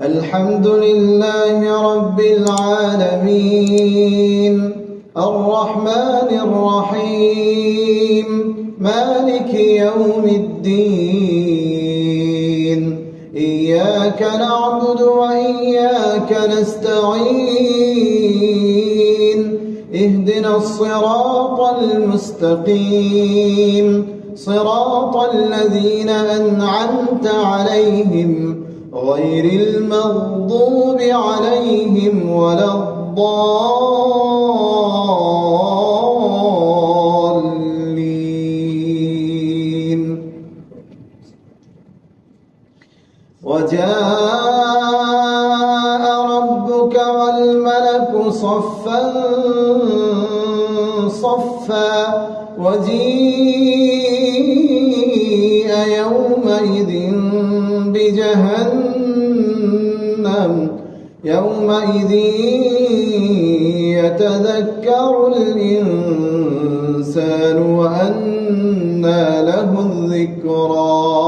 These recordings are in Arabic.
الحمد لله رب العالمين الرحمن الرحيم مالك يوم الدين إياك نعبد وإياك نستعين اهدنا الصراط المستقيم صراط الذين أنعمت عليهم غير المغضوب عليهم ولا الضالين. وجاء ربك والملك صفا صفا وجيء يومئذ بجهنم يومئذ يتذكر الإنسان وأنى له الذكرى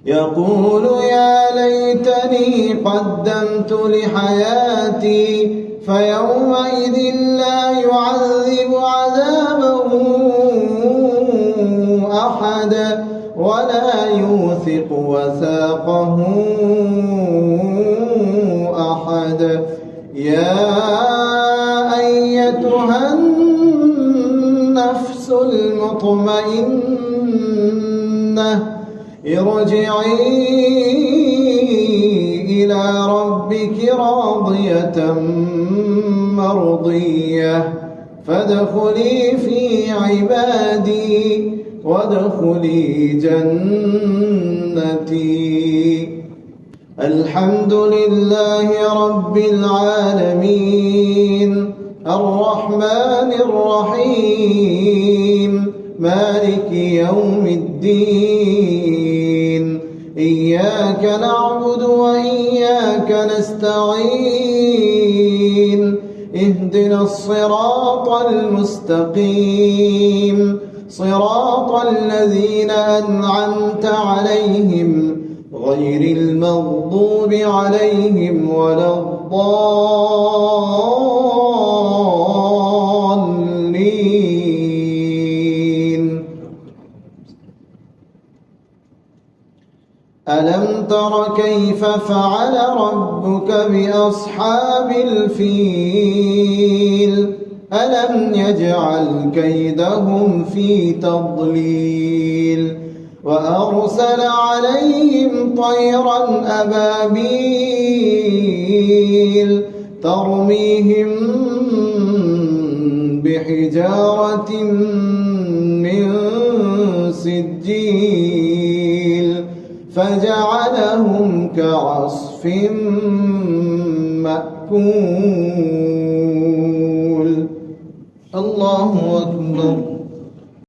يقول يا ليتني قدمت لحياتي فيومئذ لا يعذب عذابه أحد ولا يوثق وثاقه أحد. يا أيتها النفس المطمئنة ارجعي إلى ربك راضية مرضية فادخلي في عبادي وادخلي جنتي. الحمد لله رب العالمين الرحمن الرحيم مالك يوم الدين إياك نعبد وإياك نستعين اهدنا الصراط المستقيم صراط الذين أنعمت عليهم غير المغضوب عليهم ولا الضالين. ألم تر كيف فعل ربك بأصحاب الفيل ألم يجعل كيدهم في تضليل وأرسل عليهم طيرا أبابيل ترميهم بحجارة من سجيل فجعلهم كعصف مأكول. الله أكبر.